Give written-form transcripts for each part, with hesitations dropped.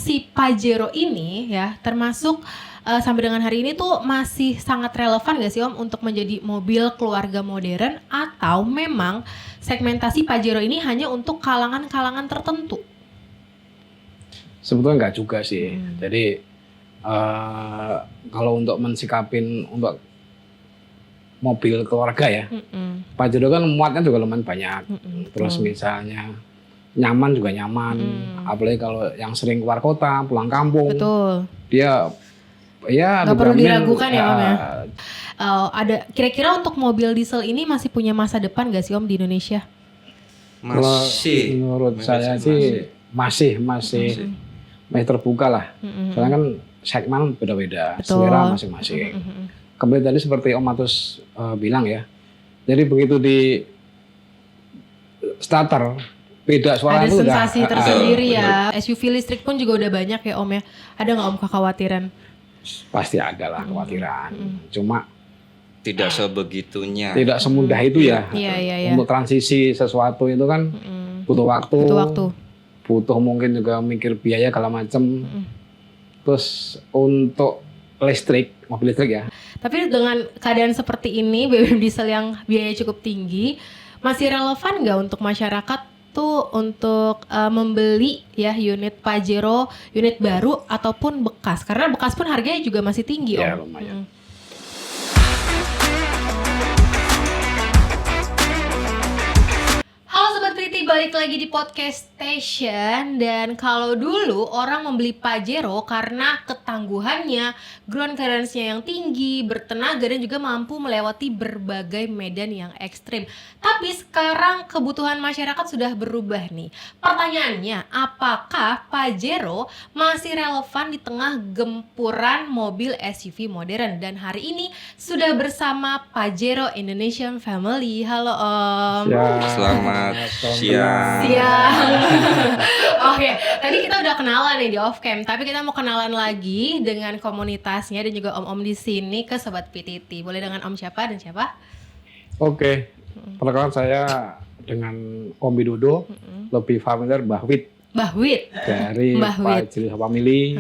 si Pajero ini ya termasuk sampai dengan hari ini tuh masih sangat relevan gak sih Om untuk menjadi mobil keluarga modern, atau memang segmentasi Pajero ini hanya untuk kalangan-kalangan tertentu? Sebetulnya enggak juga sih. Jadi kalau untuk mensikapin untuk mobil keluarga ya, Pajero kan muatnya juga lumayan banyak. Terus misalnya nyaman juga nyaman, apalagi kalau yang sering keluar kota, pulang kampung. Betul. Dia ya nggak perlu diragukan ya Om ya. Ada kira-kira untuk mobil diesel ini masih punya masa depan gak sih Om di Indonesia? Masih. Menurut saya sih masih terbuka lah. Soalnya kan segmen beda-beda, selera masing-masing. Kembali tadi seperti Om Matus bilang ya. Jadi begitu di starter beda suara ada itu sensasi udah, tersendiri ya. SUV listrik pun juga udah banyak ya Om ya. Ada nggak Om kekhawatiran? Pasti ada lah kekhawatiran. Cuma tidak sebegitunya. Tidak semudah itu ya. Iya. Untuk transisi sesuatu itu kan butuh waktu. Butuh mungkin juga mikir biaya segala macam. Terus untuk mobil listrik ya. Tapi dengan keadaan seperti ini, BBM diesel yang biayanya cukup tinggi, masih relevan nggak untuk masyarakat tuh untuk membeli ya unit Pajero, unit baru ataupun bekas? Karena bekas pun harganya juga masih tinggi Om. Ya lumayan. Halo Sobat Pretty, balik lagi di Podcast Station. Dan kalau dulu orang membeli Pajero karena ketangguhannya, ground clearance-nya yang tinggi, bertenaga, dan juga mampu melewati berbagai medan yang ekstrim. Tapi sekarang kebutuhan masyarakat sudah berubah nih. Pertanyaannya, apakah Pajero masih relevan di tengah gempuran mobil SUV modern? Dan hari ini sudah bersama Pajero Indonesian Family. Halo Om. Selamat siang. Oke, tadi kita udah kenalan nih di off cam, tapi kita mau kenalan lagi dengan komunitasnya dan juga om-om di sini ke Sobat PTT. Boleh dengan Om siapa dan siapa? Oke. Perkenalkan saya dengan Om Widodo, lebih familiar Mbah Wit. Mbah Wit. Dari Pajero Family,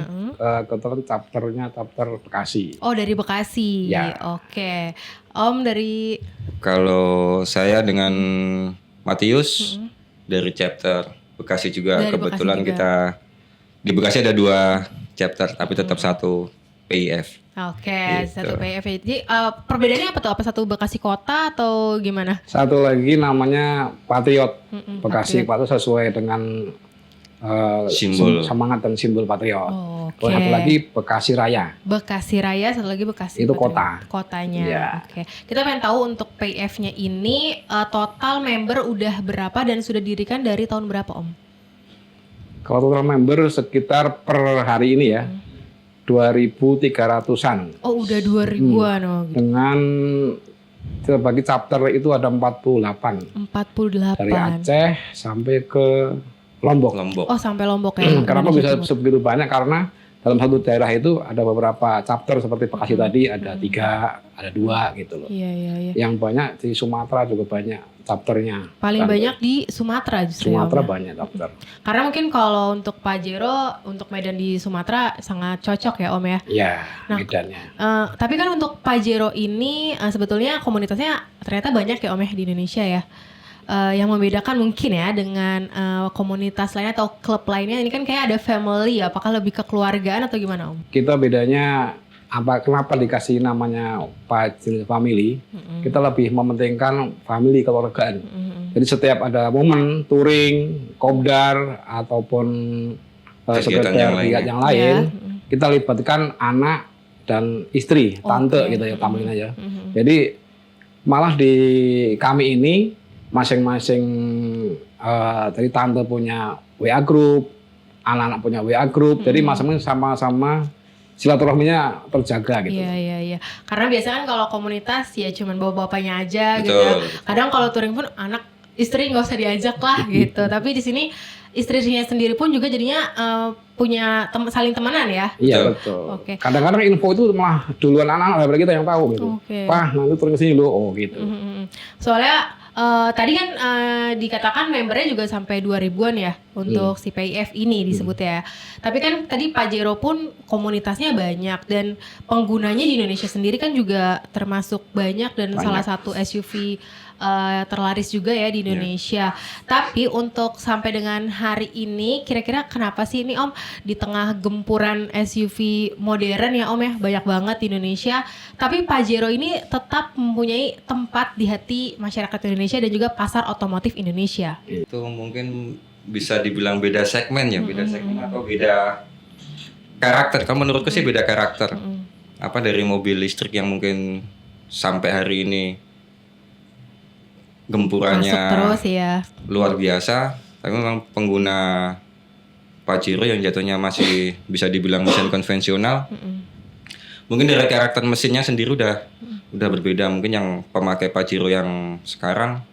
kebetulan chapter Bekasi. Oh, dari Bekasi. Ya. Oke. Om dari... Kalau saya dengan Matius dari chapter Bekasi juga. Dari Kebetulan Bekasi juga. kita di Bekasi ada 2 chapter tapi tetap satu PIF. Oke, Gitu. satu PF. Jadi perbedaannya apa tuh? Apa satu Bekasi kota atau gimana? Satu lagi namanya Patriot. Bekasi Patriot. itu sesuai dengan Simbol. semangat dan simbol Patriot. Oke. Kalau satu lagi Bekasi Raya. Bekasi Raya, satu lagi Bekasi Itu Patriot. kota. Kotanya. Iya. Oke. Kita pengen tahu untuk PF-nya ini total member udah berapa dan sudah didirikan dari tahun berapa Om? Kalau total member sekitar per hari ini ya 2.300-an. Oh, udah 2000-an oh. Dengan terbagi chapter itu ada 48. 48. Dari Aceh sampai ke Lombok. Oh, sampai Lombok ya. Kenapa Indonesia bisa Timur. sebegitu banyak? Karena dalam satu daerah itu ada beberapa chapter seperti Bekasi tadi ada 3, ada 2 gitu loh. Iya. Yang banyak di Sumatera juga banyak chapternya. Paling Kan banyak di Sumatera justru Sumatera ya, Om. banyak chapter. Karena mungkin kalau untuk Pajero, untuk medan di Sumatera sangat cocok ya Om ya. Iya, Nah, medannya. Tapi kan untuk Pajero ini sebetulnya komunitasnya ternyata banyak ya Om ya di Indonesia ya. Yang membedakan mungkin ya dengan komunitas lainnya atau klub lainnya, ini kan kayak ada family ya. Apakah lebih kekeluargaan atau gimana Om? Kita bedanya kenapa dikasih namanya Pajero Family? Kita lebih mementingkan family kekeluargaan. Jadi setiap ada momen touring, kopdar ataupun Kegiatan sekedar yang lain, Ya. kita libatkan anak dan istri, tante Oke. gitu ya tambahin aja. Jadi malah di kami ini masing-masing dari tante punya WA group, anak-anak punya WA group, jadi masing-masing sama-sama silaturahminya terjaga gitu. Iya. Karena biasanya kan kalau komunitas ya cuman bawa bapaknya aja gitu. Betul. Kadang kalau touring pun anak istri nggak usah diajak lah gitu. Tapi di sini istrinya sendiri pun juga jadinya punya saling temenan ya. Iya betul. Oke. Kadang-kadang info itu malah duluan anak-anak daripada kita yang tahu gitu. Oke. Wah nanti touring kesini dulu, oh gitu. Soalnya tadi kan dikatakan membernya juga sampai 2000-an ya untuk si PIF ini disebut ya. Tapi kan tadi Pajero pun komunitasnya banyak dan penggunanya di Indonesia sendiri kan juga termasuk banyak dan salah satu SUV terlaris juga ya di Indonesia. Tapi untuk sampai dengan hari ini kira-kira kenapa sih ini Om di tengah gempuran SUV modern ya Om ya banyak banget di Indonesia, tapi Pajero ini tetap mempunyai tempat di hati masyarakat Indonesia dan juga pasar otomotif Indonesia. Itu mungkin bisa dibilang beda segmen ya, beda segmen atau beda karakter. Kalau menurutku sih beda karakter. Apa dari mobil listrik yang mungkin sampai hari ini gempurannya Masuk terus ya. luar biasa, tapi memang pengguna Pajero yang jatuhnya masih bisa dibilang mesin konvensional. Mungkin dari karakter mesinnya sendiri udah berbeda. Mungkin yang pemakai Pajero yang sekarang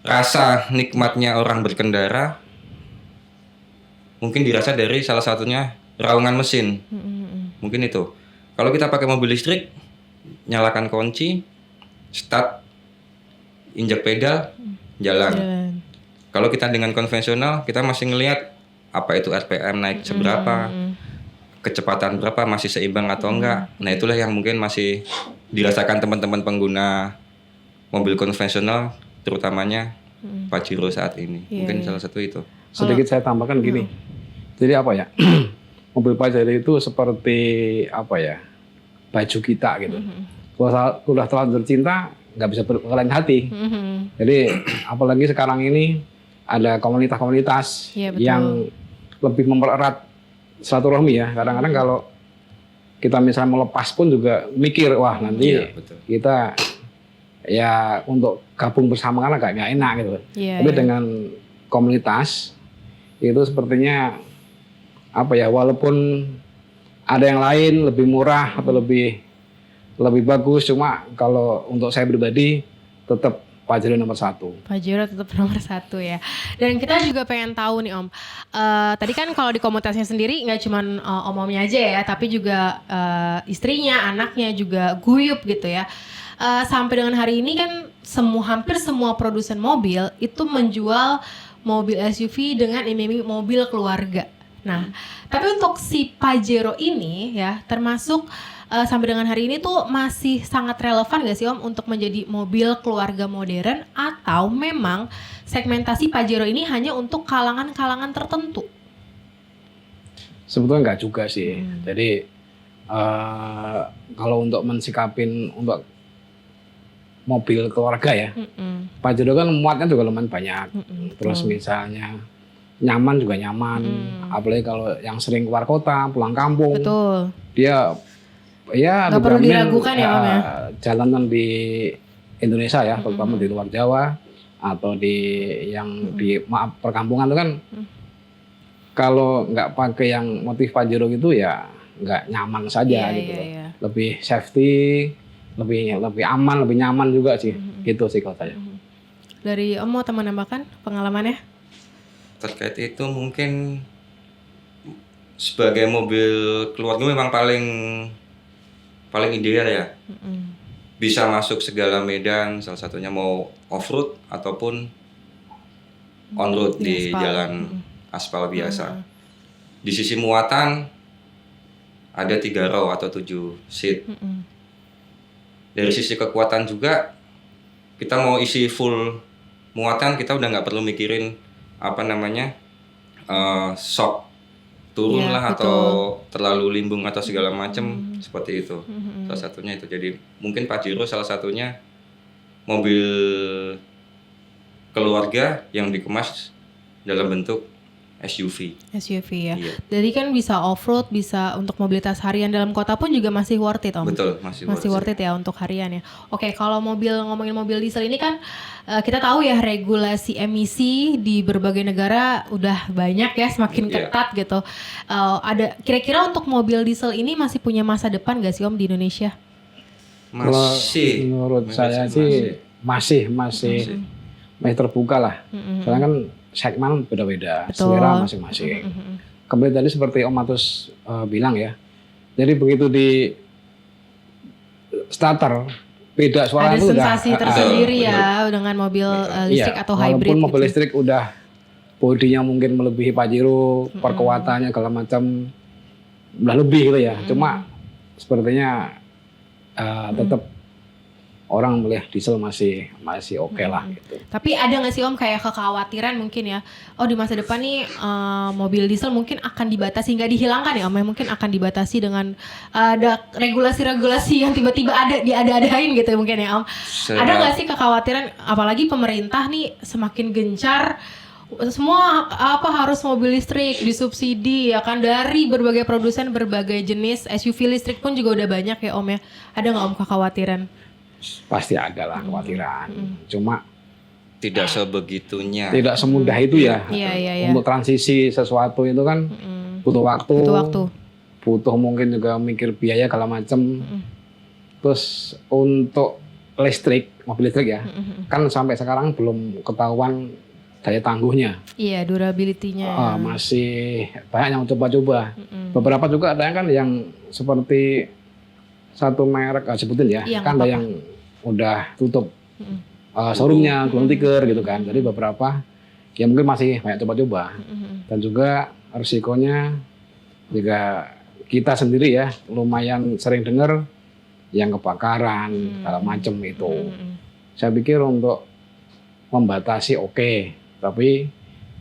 rasa nikmatnya orang berkendara mungkin dirasa dari salah satunya raungan mesin. Mungkin itu. Kalau kita pakai mobil listrik, nyalakan kunci, start, injak pedal, jalan. Kalau kita dengan konvensional, kita masih ngelihat apa itu RPM naik seberapa, kecepatan berapa, masih seimbang atau enggak. Nah itulah yang mungkin masih dirasakan teman-teman pengguna mobil konvensional, terutamanya Pajero saat ini. Mungkin salah satu itu. Sedikit saya tambahkan gini. Jadi apa ya? Mobil Pajero itu seperti apa ya? Baju kita gitu. Kalau udah terlanjur cinta, nggak bisa berkelain hati. Jadi apalagi sekarang ini ada komunitas-komunitas yang lebih mempererat silaturahmi ya. Kadang-kadang kalau kita misalnya melepas pun juga mikir, wah nanti kita ya untuk gabung bersama kan agak nggak enak gitu. Tapi dengan komunitas itu sepertinya apa ya, walaupun ada yang lain lebih murah atau lebih bagus, cuma kalau untuk saya pribadi tetap Pajero nomor 1. Pajero tetap nomor 1 ya. Dan kita juga pengen tahu nih Om, tadi kan kalau di komunitasnya sendiri nggak cuma om-omnya aja ya, tapi juga istrinya, anaknya juga guyup gitu ya. Sampai dengan hari ini kan hampir semua produsen mobil itu menjual mobil SUV dengan iming-iming mobil keluarga. Nah, tapi untuk si Pajero ini ya termasuk sampai dengan hari ini tuh masih sangat relevan gak sih Om untuk menjadi mobil keluarga modern, atau memang segmentasi Pajero ini hanya untuk kalangan-kalangan tertentu? Sebetulnya nggak juga sih. Jadi kalau untuk mensikapin untuk mobil keluarga ya, Pajero kan muatnya juga lumayan banyak. Terus misalnya nyaman juga nyaman, apalagi kalau yang sering keluar kota, pulang kampung. Betul. Dia ya nggak perlu diragukan ya Om ya. Jalanan di Indonesia ya, terutama di luar Jawa atau di yang di perkampungan itu kan kalau nggak pakai yang motif Pajero gitu ya nggak nyaman saja gitu loh. Lebih safety, lebih aman, lebih nyaman juga sih. Gitu sih kalau saya. Dari Om mau teman nambahkan pengalamannya? Terkait itu mungkin sebagai mobil keluarga memang paling ideal ya. Bisa masuk segala medan, salah satunya mau off-road ataupun on-road di jalan aspal biasa. Di sisi muatan ada 3 row atau 7 seat. Dari sisi kekuatan juga, kita mau isi full muatan, kita udah nggak perlu mikirin apa namanya shock turun lah atau terlalu limbung atau segala macam seperti itu. Salah satunya itu. Jadi mungkin Pajero salah satunya mobil keluarga yang dikemas dalam bentuk SUV ya. Iya. Jadi kan bisa off-road, bisa untuk mobilitas harian dalam kota pun juga masih worth it Om. Betul, masih worth it ya untuk harian ya. Oke, kalau ngomongin mobil diesel ini kan kita tahu ya regulasi emisi di berbagai negara udah banyak ya, semakin ketat gitu. Kira-kira untuk mobil diesel ini masih punya masa depan gak sih Om di Indonesia? Masih. Menurut saya sih masih terbuka lah. Soalnya kan segmen beda-beda, selera masing-masing. Kembali tadi seperti Om Matus bilang ya. Jadi begitu di starter beda suara itu ada sensasi tersendiri ya dengan mobil listrik atau hybrid. Walaupun mobil listrik udah bodinya mungkin melebihi Pajero, perkuatannya segala macam udah lebih gitu ya. Cuma sepertinya tetap orang melihat diesel masih oke lah gitu. Tapi ada nggak sih Om kayak kekhawatiran mungkin ya, oh di masa depan nih mobil diesel mungkin akan dibatasi, nggak dihilangkan ya Om, ya mungkin akan dibatasi dengan ada regulasi-regulasi yang tiba-tiba ada-adain gitu mungkin ya Om. Ada nggak sih kekhawatiran, apalagi pemerintah nih semakin gencar semua harus mobil listrik disubsidi ya kan, dari berbagai produsen berbagai jenis SUV listrik pun juga udah banyak ya Om ya. Ada nggak Om kekhawatiran? Pasti ada lah kekhawatiran. Cuma tidak sebegitunya. Tidak semudah itu ya. Iya. Untuk transisi sesuatu itu kan butuh waktu. Butuh mungkin juga mikir biaya segala macam. Terus untuk mobil listrik ya, kan sampai sekarang belum ketahuan daya tangguhnya. Iya, durability-nya. Masih banyak yang coba-coba. Beberapa juga ada kan yang seperti satu merek sebutin ya, iya, kan ada yang udah tutup showroomnya, gulung tikar gitu kan. Jadi beberapa ya mungkin masih banyak coba-coba. Dan juga risikonya juga kita sendiri ya lumayan sering dengar yang kebakaran segala macam itu. Saya pikir untuk membatasi oke, tapi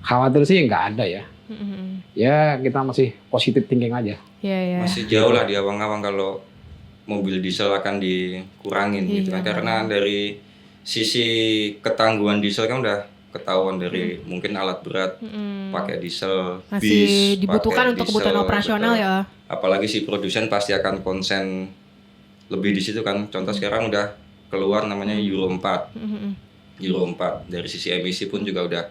khawatir sih nggak ada ya. Ya kita masih positif thinking aja. Iya. Masih jauh lah di awang-awang kalau mobil diesel akan dikurangin gitu kan, karena dari sisi ketangguhan diesel kan udah ketahuan dari mungkin alat berat pakai diesel, masih bis dibutuhkan untuk diesel, kebutuhan operasional betul. ya. Apalagi si produsen pasti akan konsen lebih di situ kan. Contoh sekarang udah keluar namanya Euro 4. Euro 4 dari sisi emisi pun juga udah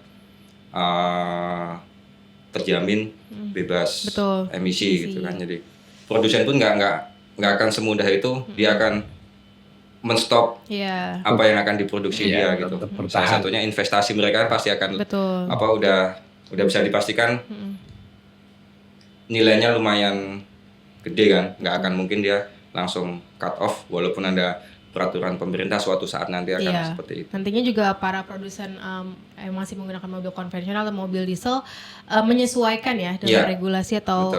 terjamin bebas emisi gitu kan. Jadi produsen pun nggak akan semudah itu dia akan menstop apa yang akan diproduksi dia gitu. Salah satunya investasi mereka pasti akan udah bisa dipastikan nilainya lumayan gede kan, nggak akan mungkin dia langsung cut off walaupun ada peraturan pemerintah suatu saat nanti akan seperti itu. Nantinya juga para produsen yang masih menggunakan mobil konvensional atau mobil diesel menyesuaikan ya dengan regulasi atau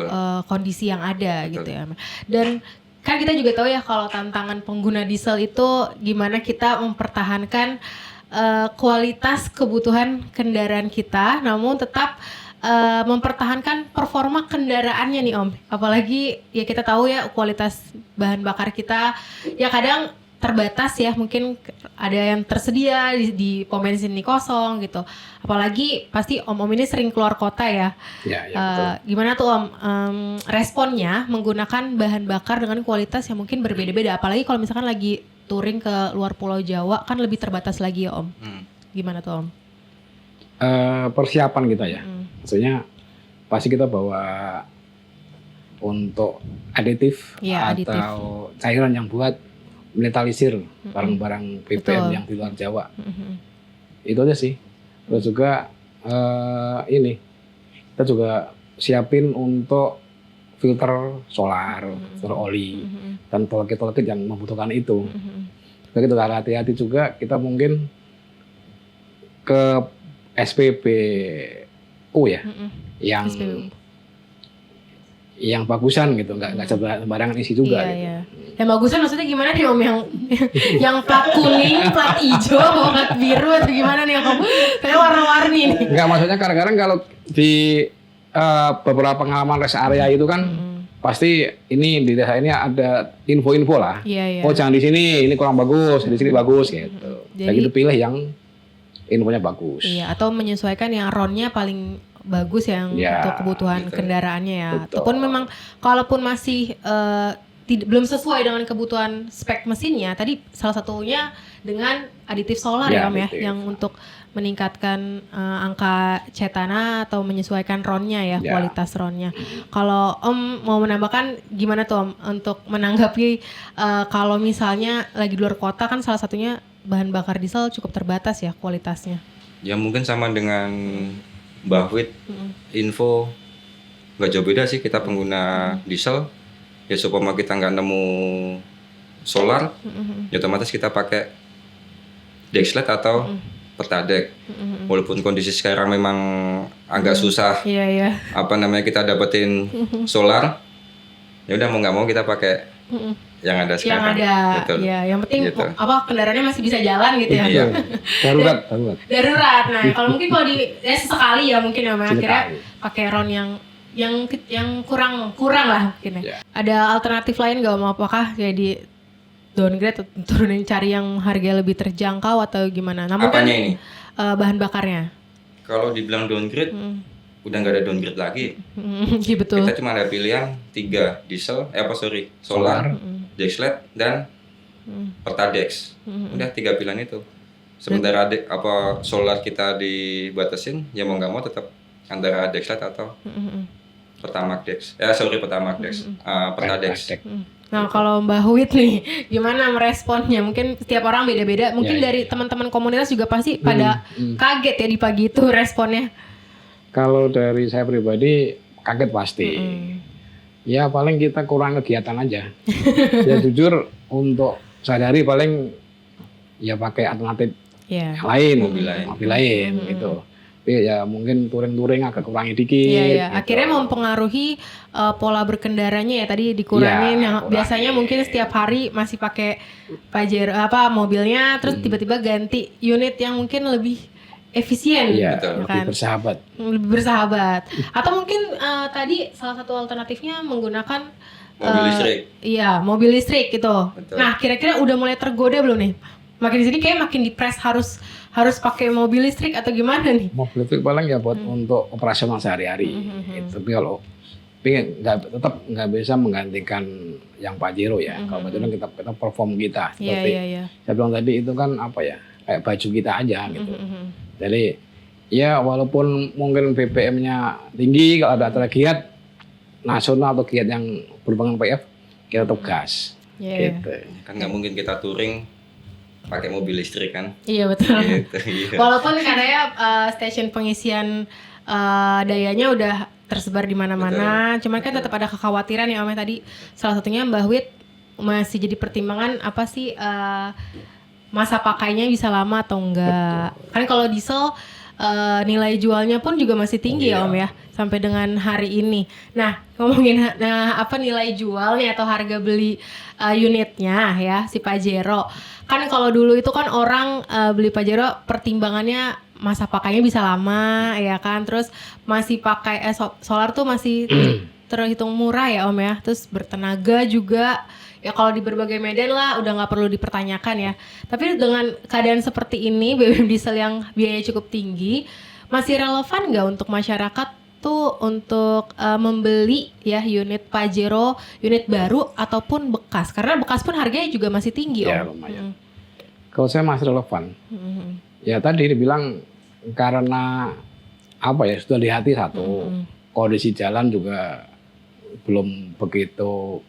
kondisi yang ada gitu ya. Dan kan kita juga tahu ya kalau tantangan pengguna diesel itu gimana kita mempertahankan kualitas kebutuhan kendaraan kita, namun tetap mempertahankan performa kendaraannya nih Om. Apalagi ya kita tahu ya kualitas bahan bakar kita ya kadang terbatas ya, mungkin ada yang tersedia di pom bensin ini kosong gitu. Apalagi pasti Om ini sering keluar kota ya. Betul. Gimana tuh Om responnya menggunakan bahan bakar dengan kualitas yang mungkin berbeda-beda. Apalagi kalau misalkan lagi touring ke luar Pulau Jawa kan lebih terbatas lagi ya Om. Gimana tuh Om? Persiapan kita ya. Maksudnya pasti kita bawa untuk aditif atau cairan yang buat menetralisir barang-barang BBM yang di luar Jawa. Itu aja sih. Terus juga kita juga siapin untuk filter solar, filter oli, dan tolkit-tolkit yang membutuhkan itu. Kita hati-hati juga, kita mungkin ke SPBU ya, yang bagusan gitu, nggak sembarangan isi juga. Yang bagusan maksudnya gimana nih Om? Yang plat kuning, plat hijau, plat biru atau gimana nih Om? Kayak warna-warni nih. Enggak, maksudnya kadang-kadang kalau di beberapa pengalaman rest area itu kan pasti ini di desa ini ada info-info lah. Oh jangan di sini, ini kurang bagus, di sini bagus gitu. Jadi itu pilih yang infonya bagus. Iya, atau menyesuaikan yang RON-nya paling bagus yang untuk kebutuhan kendaraannya ya. Betul. Ataupun memang kalaupun masih belum sesuai dengan kebutuhan spek mesinnya, tadi salah satunya dengan aditif solar ya Om ya, yang untuk meningkatkan angka cetana atau menyesuaikan RON-nya ya, kualitas RON-nya. Kalau Om mau menambahkan gimana tuh Om untuk menanggapi kalau misalnya lagi di luar kota kan salah satunya bahan bakar diesel cukup terbatas ya kualitasnya. Ya mungkin sama dengan Mbah Wid, info nggak jauh beda sih, kita pengguna diesel. Ya supaya kita nggak nemu solar, ya otomatis kita pakai dexlet atau Pertalite. Walaupun kondisi sekarang memang agak susah, Iya. kita dapetin solar, ya udah mau nggak mau kita pakai yang ada Yang sekarang. ada. Betul. Ya, yang penting Gitu. kendaraannya masih bisa jalan gitu ya. Iya. Darurat. Darurat. Nah, kalau mungkin kalau sesekali ya mungkin ya akhirnya Sekali. pakai RON yang kurang lah mungkin ya. Ya. Ada alternatif lain nggak Om? Apakah kayak di downgrade atau turunin cari yang harga lebih terjangkau atau gimana? Namun Apanya ini? Bahan bakarnya. Kalau dibilang downgrade, udah nggak ada downgrade lagi. Iya betul. Kita cuma ada pilihan 3 diesel, solar, Dexlet dan Pertadex. Udah 3 pilihan itu. Sementara solar kita dibatasin, ya mau nggak mau tetap antara Dexlet atau Pertamax. Pertadex. Nah kalau Mbak Huit nih, gimana meresponnya? Mungkin setiap orang beda-beda. Mungkin dari teman-teman komunitas juga pasti pada kaget ya di pagi itu responnya. Kalau dari saya pribadi kaget pasti. Ya paling kita kurang kegiatan aja. Ya jujur untuk sehari-hari paling ya pakai alternatif Iya. yang lain, Mobil lain gitu. Tapi ya mungkin touring agak kurangi dikit. Iya. Gitu. Akhirnya mempengaruhi pola berkendaranya ya tadi dikurangin. Iya, Yang kurangin. biasanya mungkin setiap hari masih pakai Pajero mobilnya, terus tiba-tiba ganti unit yang mungkin lebih efisien, Iya, Betul. lebih kan? bersahabat. Lebih bersahabat. Atau mungkin tadi salah satu alternatifnya menggunakan Mobil listrik. Iya, mobil listrik gitu. Betul. Nah, kira-kira udah mulai tergoda belum nih? Makin di sini kayak makin dipres harus pakai mobil listrik atau gimana nih? Mobil listrik paling ya buat untuk operasional sehari-hari. Gitu. Tapi kalau tetap nggak bisa menggantikan yang Pajero ya. Kalau Pajero kita perform kita. Seperti Iya. saya bilang tadi itu kan kayak baju kita aja gitu. Jadi ya walaupun mungkin BBM-nya tinggi, kalau ada acara giat nasional atau giat yang berhubungan PF, kita tetap gas. Iya. Gitu. Kan nggak mungkin kita touring pakai mobil listrik kan. Iya betul. Gitu, iya. Walaupun katanya stasiun pengisian dayanya udah tersebar di mana-mana, cuman kan tetap ada kekhawatiran ya Om ya, tadi salah satunya Mbak Wit masih jadi pertimbangan apa sih masa pakainya bisa lama atau enggak. Kan kalau diesel nilai jualnya pun juga masih tinggi ya Om ya sampai dengan hari ini. Nah ngomongin nilai jualnya atau harga beli unitnya ya si Pajero. Kan kalau dulu itu kan orang beli Pajero pertimbangannya masa pakainya bisa lama ya kan, terus masih pakai solar tuh masih terhitung murah ya Om ya, terus bertenaga juga. Ya kalau di berbagai medan lah udah nggak perlu dipertanyakan ya. Tapi dengan keadaan seperti ini BBM diesel yang biayanya cukup tinggi, masih relevan nggak untuk masyarakat tuh untuk membeli ya unit Pajero, unit baru ataupun bekas? Karena bekas pun harganya juga masih tinggi Ya Om. lumayan. Kalau saya masih relevan. Ya tadi dibilang karena sudah di hati satu, kondisi jalan juga belum begitu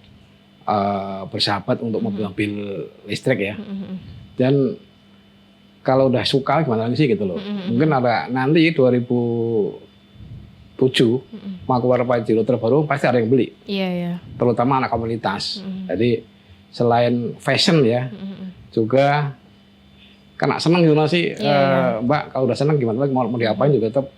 bersahabat untuk mobil-mobil listrik ya. Dan kalau udah suka gimana sih gitu loh. Mungkin ada nanti 2007 mau keluar Pajero terbaru pasti ada yang beli. Iya. Terutama anak komunitas. Jadi selain fashion ya, juga kena seneng gimana sih Mbak, kalau udah seneng gimana lagi mau diapain juga tetap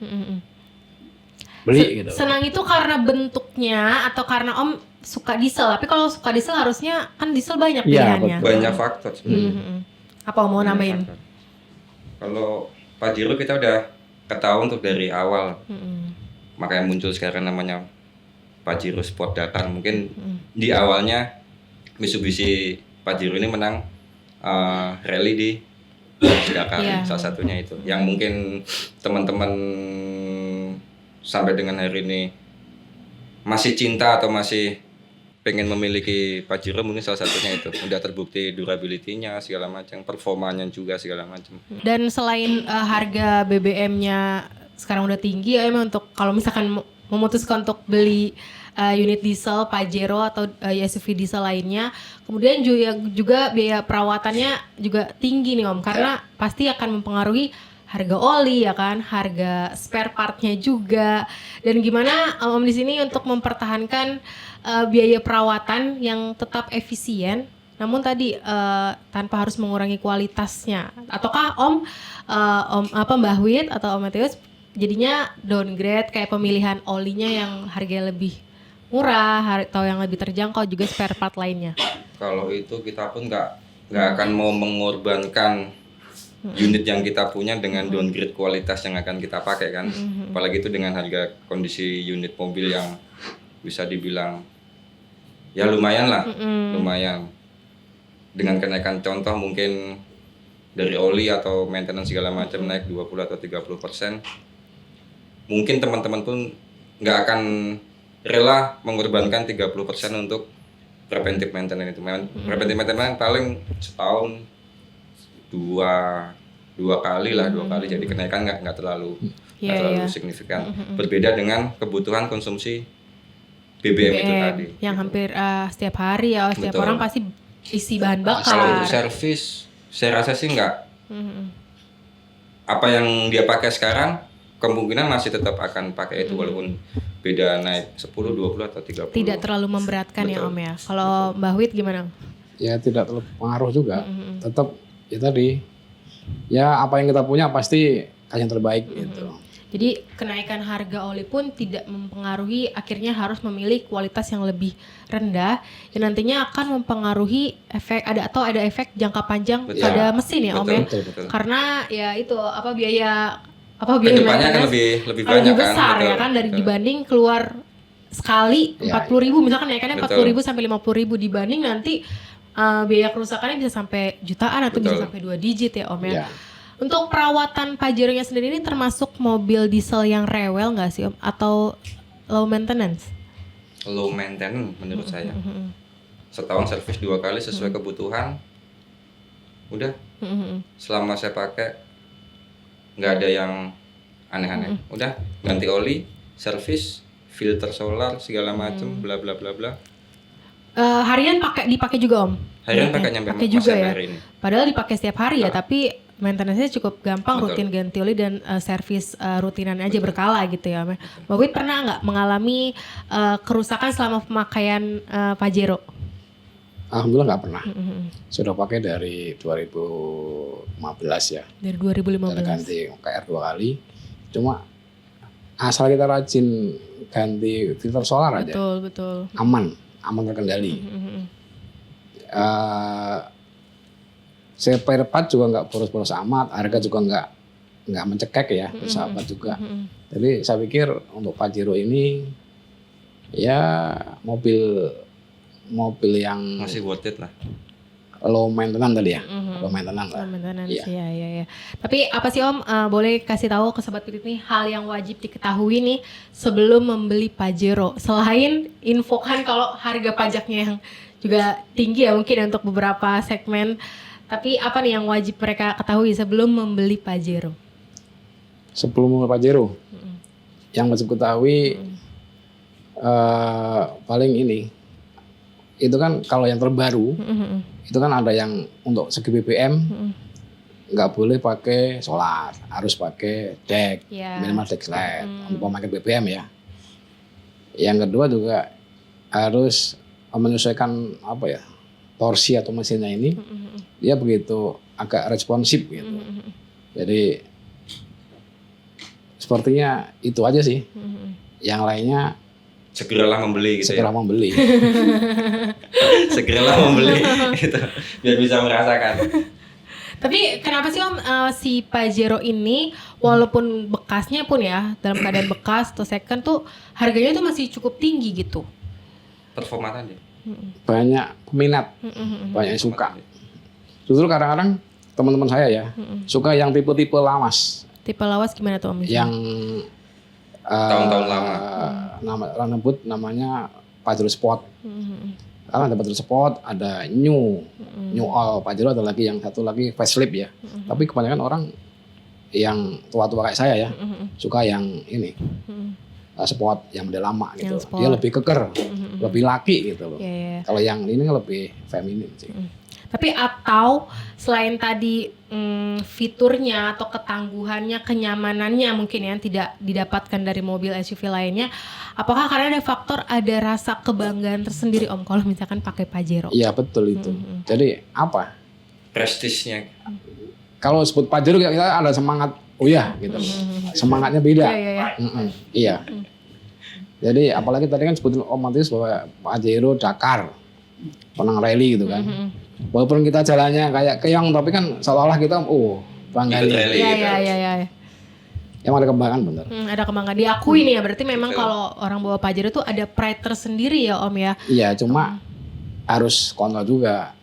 beli gitu. Senang itu karena bentuknya atau karena Om suka diesel? Tapi kalau suka diesel harusnya kan diesel banyak Iya, pilihannya. Banyak faktor sebenarnya. Apa mau Banyak nambahin? faktor. Kalau Pajero kita udah ketahuan untuk dari awal. Makanya muncul sekarang namanya Pajero Sport Dakar. Mungkin di awalnya Mitsubishi Pajero ini menang rally di Dakar, salah satunya itu. Yang mungkin teman-teman sampai dengan hari ini masih cinta atau masih pengen memiliki Pajero, mungkin salah satunya itu. Udah terbukti durability-nya segala macam, performanya juga segala macam. Dan selain harga BBM-nya sekarang udah tinggi ya emang, untuk kalau misalkan memutuskan untuk beli unit diesel Pajero atau SUV diesel lainnya, kemudian juga biaya perawatannya juga tinggi nih Om, karena pasti akan mempengaruhi harga oli ya kan, harga spare partnya juga. Dan gimana Om di sini untuk mempertahankan biaya perawatan yang tetap efisien namun tadi tanpa harus mengurangi kualitasnya. Ataukah Om Mbah Wit atau Om Matius jadinya downgrade kayak pemilihan olinya yang harganya lebih murah atau yang lebih terjangkau, juga spare part lainnya? Kalau itu kita pun nggak akan mau mengorbankan unit yang kita punya dengan downgrade kualitas yang akan kita pakai kan. Apalagi itu dengan harga kondisi unit mobil yang bisa dibilang ya lumayan lah, lumayan. Dengan kenaikan contoh mungkin dari oli atau maintenance segala macam naik 20 atau 30%, mungkin teman-teman pun nggak akan rela mengorbankan 30% untuk preventive maintenance itu. Preventive maintenance paling setahun dua kali lah, jadi kenaikan nggak terlalu signifikan. Berbeda dengan kebutuhan konsumsi BBM itu tadi yang hampir setiap hari ya, setiap Betul. orang pasti isi bahan bakar. Kalau untuk servis saya rasa sih nggak, apa yang dia pakai sekarang kemungkinan masih tetap akan pakai itu walaupun beda naik 10, 20 atau 30. Tidak terlalu memberatkan. Betul. Ya Om ya. Kalau Mbah Wit gimana? Ya tidak terlalu pengaruh juga. Tetap ya tadi, ya apa yang kita punya pasti yang terbaik gitu. Jadi kenaikan harga oli pun tidak mempengaruhi, akhirnya harus memilih kualitas yang lebih rendah yang nantinya akan mempengaruhi ada efek jangka panjang Betul. pada mesin ya Om ya. Betul. Karena ya itu biaya Kedepannya akan maintenance lebih banyak lebih besar kan. ya kan, dari dibanding keluar sekali Ya, 40.000 misalkan naikannya Betul. 40.000 sampai 50.000 dibanding nanti biaya kerusakannya bisa sampai jutaan atau bisa Betul. sampai 2 digit ya Om ya. Ya. Untuk perawatan Pajero-nya sendiri ini termasuk mobil diesel yang rewel nggak sih Om? Atau low maintenance? Low maintenance menurut saya. Setahun servis 2 kali sesuai kebutuhan. Udah. Selama saya pakai nggak ada yang aneh-aneh. Udah ganti oli, servis, filter solar segala macam, bla bla bla bla. Harian dipakai juga Om? Harian pakai nyampe pakai juga sampai ya. hari ini. Padahal dipakai setiap hari ya, tapi maintenance-nya cukup gampang, Betul. rutin ganti oli dan servis rutinan aja berkala gitu ya Om. Mbak Wit pernah nggak mengalami kerusakan selama pemakaian Pajero? Alhamdulillah nggak pernah. Sudah pakai dari 2015 ya. Dari Dan 2015. ganti KR 2 kali. Cuma asal kita rajin ganti filter solar aja, Betul. aman terkendali. Spare part juga nggak boros-boros amat, harga juga nggak mencekek ya, bersahabat juga. Jadi saya pikir untuk Pajero ini ya mobil yang Masih worth it lah. low maintenance tadi ya, low maintenance lah. Maintenance, Iya. ya. Tapi apa sih Om, boleh kasih tahu ke Sobat Pitit nih hal yang wajib diketahui nih sebelum membeli Pajero, selain infokan kalau harga pajaknya yang juga tinggi ya mungkin untuk beberapa segmen, tapi apa nih yang wajib mereka ketahui sebelum membeli Pajero? Sebelum membeli Pajero, yang wajib ketahui paling ini, itu kan kalau yang terbaru itu kan ada yang untuk segi BBM nggak boleh pakai solar, harus pakai deck, Ya. minimal deck LED untuk pemakai BBM ya. Yang kedua juga harus menyesuaikan torsi atau mesinnya ini, dia begitu agak responsif gitu. Jadi sepertinya itu aja sih. Yang lainnya Segeralah membeli gitu segera ya. membeli. Segeralah membeli gitu. Biar bisa merasakan. Tapi kenapa sih Om si Pajero ini walaupun bekasnya pun ya dalam keadaan bekas atau second tuh harganya tuh masih cukup tinggi gitu? Performa tadi. Banyak peminat, banyak yang suka. Justru kadang-kadang teman-teman saya ya suka yang tipe-tipe lawas, Tipe lawas gimana tuh Om? yang Tahun-tahun lama. namanya Pajero Sport. Karena ada Pajero Sport, ada New All Pajero, ada lagi yang satu lagi facelift ya. Tapi kebanyakan orang yang tua-tua kayak saya ya suka yang ini sport yang udah lama gitu. Yang sport. Dia lebih keker, lebih laki gitu loh. Ya. Kalau yang ini lebih feminin sih. Tapi atau selain tadi fiturnya atau ketangguhannya, kenyamanannya mungkin yang tidak didapatkan dari mobil SUV lainnya, apakah karena ada faktor ada rasa kebanggaan tersendiri Om kalau misalkan pakai Pajero? Iya betul itu. Jadi apa? Prestisnya. Kalau sebut Pajero kita ada semangat, oh ya gitu. Semangatnya beda. Iya. Iya. Jadi apalagi tadi kan sebutin Om Matius bahwa Pajero Dakar, penang rally gitu kan. Walaupun kita jalannya kayak keong, tapi kan seolah-olah kita bangga Ikut nih. rally. Iya. Yang ada kebanggaan bener. Ada kebanggaan diakui nih ya, berarti memang kalau orang bawa Pajero tuh ada pride tersendiri ya Om ya. Iya, cuma harus kontrol juga.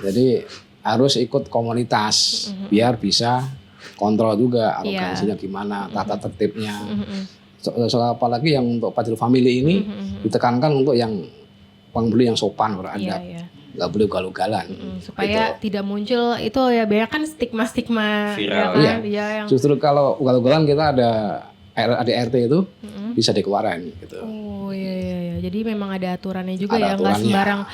Jadi harus ikut komunitas biar bisa kontrol juga arogansinya gimana, tata tertibnya. Soal apalagi yang untuk Pajero Family ini ditekankan untuk yang pengbeli yang sopan beradab. Iya. Nggak boleh ugal-ugalan. Supaya tidak muncul itu ya, banyak kan stigma-stigma ya Viral. kan? Iya. Iya, yang Justru kalau ugal-ugalan kita ada ADRT itu bisa dikeluarin gitu. oh iya. Jadi memang ada aturannya juga Ada ya, nggak aturannya,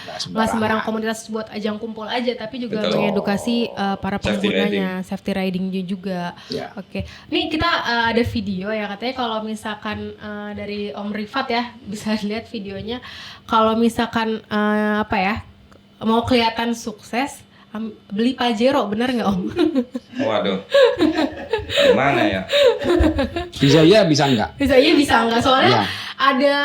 sembarang komunitas buat ajang kumpul aja, tapi juga Betul. mengedukasi para Safety penggunanya, safety ridingnya juga. Ya. Oke, nih kita ada video ya, katanya kalau misalkan dari Om Rifat ya, bisa lihat videonya. Kalau misalkan mau kelihatan sukses, beli Pajero, benar nggak Om? Waduh. Gimana ya? Bisa iya, bisa enggak. Bisa iya bisa enggak, soalnya Iya. ada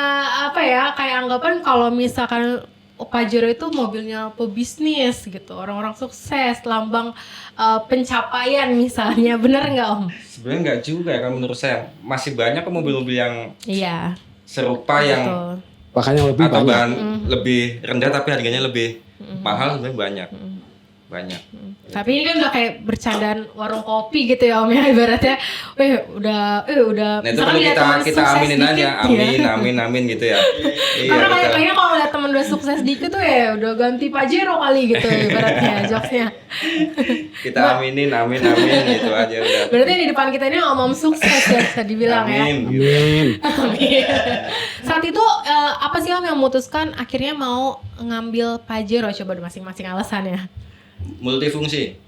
kayak anggapan kalau misalkan Pajero itu mobilnya pebisnis gitu, orang-orang sukses, lambang pencapaian misalnya, bener nggak Om? Sebenarnya nggak juga ya, kalau menurut saya masih banyak kok mobil-mobil yang Iya. serupa yang Betul. Bahkan yang lebih atau banyak. bahan lebih rendah tapi harganya lebih mahal, sebenarnya banyak. Tapi ini kan udah kayak bercandaan warung kopi gitu ya Om ya, ibaratnya, udah Nah itu misalkan perlu lihat teman kita sukses aminin dikit, aja, ya. amin gitu ya. Karena betul. kayaknya kalau lihat temen udah sukses dikit tuh ya udah ganti Pajero kali gitu ibaratnya jokesnya. Kita aminin gitu aja udah. Berarti di depan kita ini om sukses ya bisa dibilang ya. Amin. Gitu. Amin. Saat itu apa sih Om yang memutuskan akhirnya mau ngambil Pajero, coba masing-masing alasannya? Multifungsi.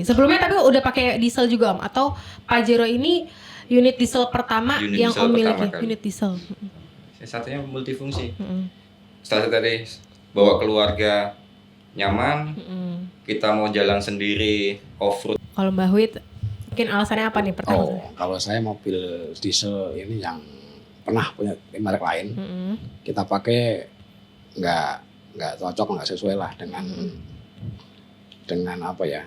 Sebelumnya tapi udah pakai diesel juga Om, atau Pajero ini unit diesel pertama Unit yang diesel Om pertama miliki? kali. Unit diesel. Satunya multifungsi. Setelah tadi bawa keluarga nyaman, kita mau jalan sendiri off road. Kalau Mbak Huit mungkin alasannya apa nih pertama? Kalau saya mobil diesel ini yang pernah punya merek lain, kita pakai nggak cocok, nggak sesuai lah dengan apa ya,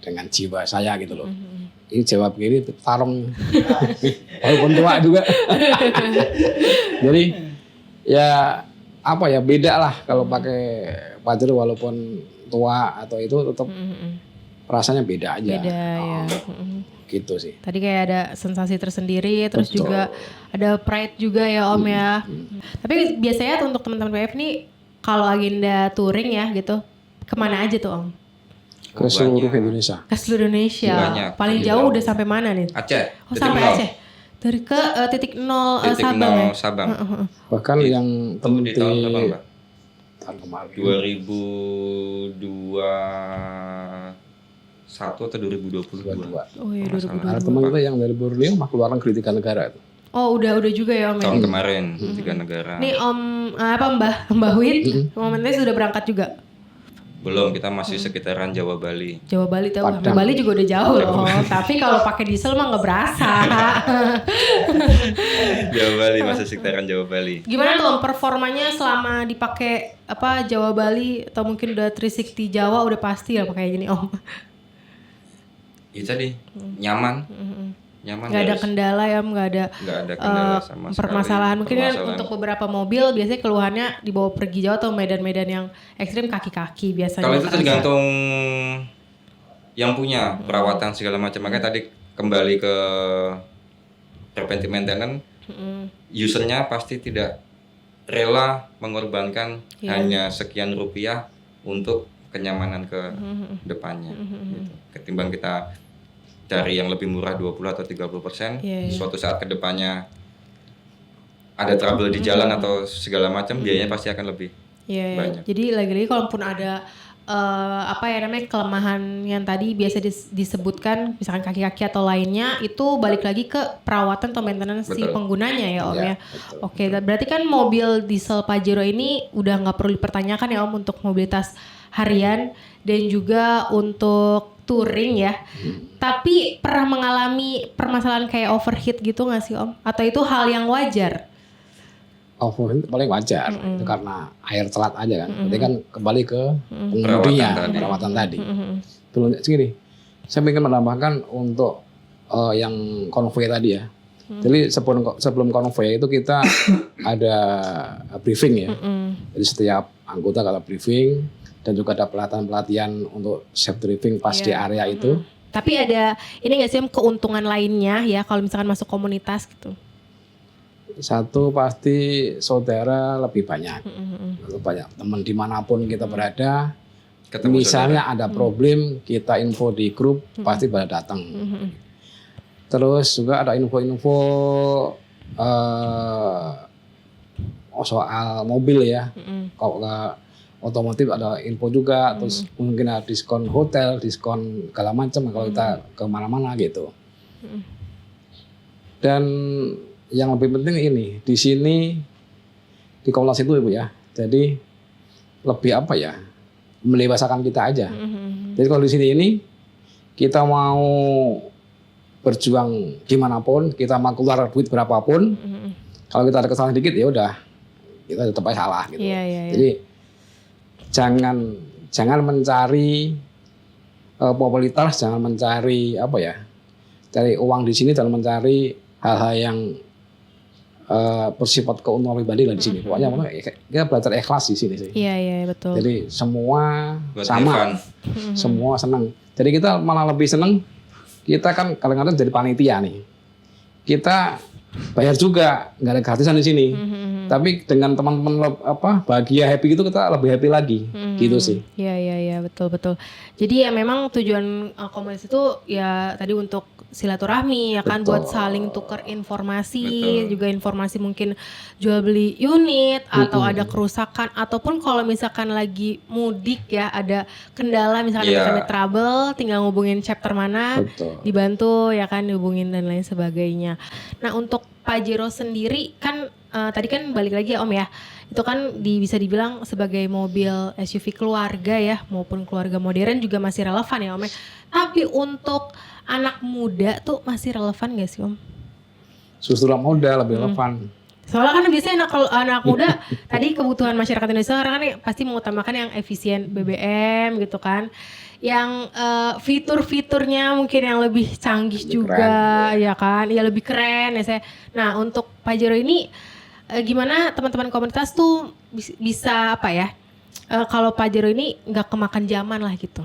dengan jiwa saya gitu loh. Ini Jawa begini tarung, walaupun tua juga. Jadi ya apa ya, beda lah kalau pakai Pajero, walaupun tua atau itu tetap rasanya beda aja. Beda ya. Gitu sih. Tadi kayak ada sensasi tersendiri, terus Betul. juga ada pride juga ya Om ya. Tapi biasanya tuh untuk teman-teman PF nih kalau agenda touring ya gitu, kemana aja tuh Om? Ke seluruh Banyak. Indonesia. Ke seluruh Indonesia. Banyak. Paling Paling jauh jauh. udah sampai mana nih? Aceh. Oh titik sampai nol. Aceh. Dari ke titik nol Titik Sabang nol ya. Sabang. Bahkan yang Itu di tahun berapa, Mbak? tahun kemarin. 2021 atau 2022? Oh iya Kalau nggak salah. Ada teman kita yang dari Borneo mah keluaran ke 3 negara itu. Oh udah juga ya Om ya. Tahun kemarin 3 negara. Nih Om Mbah Wid momennya sudah berangkat juga. Belum, kita masih sekitaran Jawa Bali. Jawa Bali tahu. Padang. Bali juga udah jauh loh. Tapi kalau pakai diesel mah nggak berasa. Jawa Bali masih sekitaran Jawa Bali. Gimana tuh Om performanya selama dipakai Jawa Bali atau mungkin udah 360 Jawa udah pasti ya pakai gini Om. Itu tadi nyaman. Nyaman. Nggak ada harus. kendala ya, nggak ada kendala sama sekali. permasalahan. Mungkin kan Permasalahan. untuk beberapa mobil biasanya keluhannya dibawa pergi jauh atau medan-medan yang ekstrim kaki-kaki biasanya. Kalau itu terasa. tergantung yang punya perawatan segala macam. Makanya tadi kembali ke preventive maintenance, usernya pasti tidak rela mengorbankan hanya sekian rupiah untuk kenyamanan ke depannya. Gitu. Ketimbang kita cari yang lebih murah 20 atau 30%, suatu saat ke depannya ada trouble di jalan atau segala macam, biayanya pasti akan lebih Iya, banyak. jadi lagi-lagi kalaupun ada apa ya namanya kelemahan yang tadi biasa disebutkan misalkan kaki-kaki atau lainnya itu balik lagi ke perawatan atau maintenance si Betul. penggunanya ya Om ya. Betul. Oke, berarti kan mobil diesel Pajero ini udah nggak perlu dipertanyakan ya Om untuk mobilitas harian dan juga untuk touring ya. Tapi pernah mengalami permasalahan kayak overheat gitu nggak sih Om? Atau itu hal yang wajar? Overheat paling wajar, itu karena air telat aja kan. Berarti kan kembali ke pengemudinya, perawatan tadi. Belum segini. Saya ingin menambahkan untuk yang konvoy tadi ya. Jadi sebelum konvoy itu kita ada briefing ya. Jadi setiap anggota kalau briefing dan juga ada pelatihan untuk self driving pas di area itu. Tapi ada ini nggak sih Om keuntungan lainnya ya kalau misalkan masuk komunitas gitu? Satu pasti saudara lebih banyak, lebih banyak teman dimanapun kita berada. Ketemu Misalnya ada problem, kita info di grup pasti pada datang. Terus juga ada info-info soal mobil ya. Kalau nggak otomotif ada info juga. Terus mungkin ada diskon hotel, diskon segala macam kalau kita kemana-mana gitu. Dan yang lebih penting ini di sini di komunitas itu Ibu ya. Jadi lebih apa ya? Melewasakan kita aja. Jadi kalau di sini ini kita mau berjuang gimana pun, kita mau keluar duit berapapun, kalau kita ada kesalahan dikit ya udah kita tetap aja salah gitu. Jadi jangan mencari popularitas, jangan mencari apa ya? Cari uang di sini dalam mencari hal-hal yang bersifat keuntungan pribadi lah di sini. Pokoknya kita belajar ikhlas di sini sih. Iya betul. Jadi semua Buat sama, semua senang. Jadi kita malah lebih senang. Kita kan kadang-kadang jadi panitia nih. Kita bayar juga, nggak ada gratisan di sini. Tapi dengan teman-teman bahagia happy gitu kita lebih happy lagi, gitu sih. Iya betul. Jadi ya memang tujuan komunitas itu ya tadi untuk silaturahmi ya kan, buat saling tukar informasi, juga informasi mungkin jual beli unit atau ada kerusakan ataupun kalau misalkan lagi mudik ya ada kendala misalkan ada trouble tinggal ngubungin chapter mana dibantu ya kan, dihubungin dan lain sebagainya. Nah untuk Pajero sendiri kan tadi kan balik lagi ya Om ya, itu kan bisa dibilang sebagai mobil SUV keluarga ya maupun keluarga modern juga masih relevan ya Om ya. Tapi untuk anak muda tuh masih relevan gak sih Om? Justru anak muda lebih relevan. Soalnya kan biasanya anak muda tadi kebutuhan masyarakat Indonesia sekarang kan pasti mengutamakan yang efisien BBM gitu kan. Yang fitur-fiturnya mungkin yang lebih canggih lebih juga keren, ya kan, ya lebih keren ya saya. Nah untuk Pajero ini gimana teman-teman komunitas tuh bisa apa ya? Kalau Pajero ini nggak kemakan zaman lah gitu.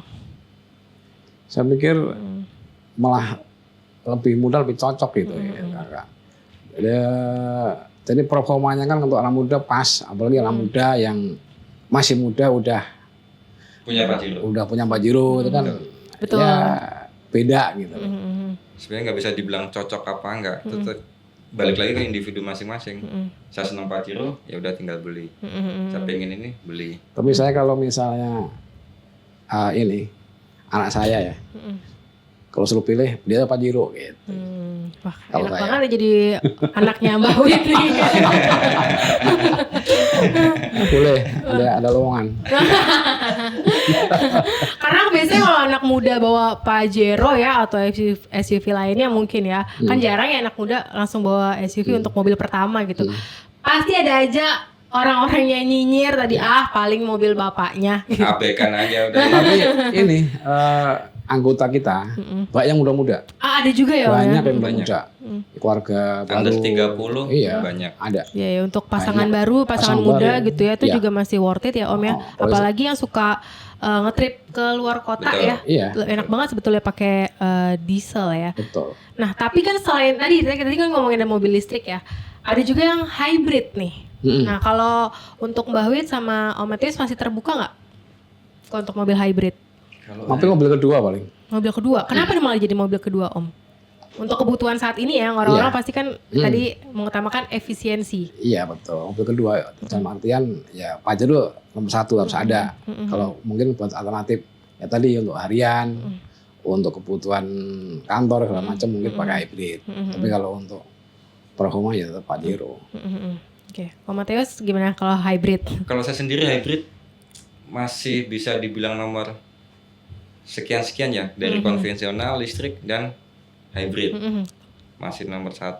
Saya pikir malah lebih mudah, lebih cocok gitu ya. Jadi performanya kan untuk anak muda pas, apalagi anak muda yang masih muda udah punya Pajero itu kan ya beda gitu. Sebenarnya nggak bisa dibilang cocok apa enggak, tetap balik lagi ke individu masing-masing. Saya senang Pajero, ya udah tinggal beli. Saya pengen ini beli. Tapi saya kalau misalnya ini anak saya ya, kalau suruh pilih dia Pajero gitu. Wah enak banget jadi anaknya Mbak Witri. Boleh, ada lowongan. Karena biasanya kalau anak muda bawa Pajero ya atau SUV lainnya mungkin ya, kan jarang ya anak muda langsung bawa SUV untuk mobil pertama gitu. Pasti ada aja orang-orang yang nyinyir tadi paling mobil bapaknya. Abaikan aja udah. Tapi ini anggota kita banyak yang muda-muda. Ada juga ya. Banyak yang muda. Keluarga under baru 30 banyak. Ada. Ya untuk pasangan baru, pasangan muda gitu ya, itu juga masih worth it ya Om ya. Apalagi yang suka ngetrip ke luar kota ya. Enak banget sebetulnya pakai diesel ya. Betul. Nah, tapi kan selain tadi kan ngomongin ada mobil listrik ya. Ada juga yang hybrid nih. Nah, kalau untuk Mbah Wit sama Om Matius masih terbuka nggak? Kalau untuk mobil hybrid? Mobil kedua paling. Mobil kedua. Kenapa malah jadi mobil kedua Om? untuk kebutuhan saat ini ya, orang-orang Iya. pasti kan tadi mengutamakan efisiensi. Iya betul. Mobil kedua dalam artian ya Pajero nomor 1 harus ada. Kalau mungkin buat alternatif ya tadi untuk harian, untuk kebutuhan kantor segala macam mungkin pakai hybrid. Tapi kalau untuk performa ya tetap Pajero. Oke, Pak Mateus gimana kalau hybrid? Kalau saya sendiri hybrid masih bisa dibilang nomor sekian-sekian ya, dari konvensional, listrik, dan hybrid. Masih nomor 1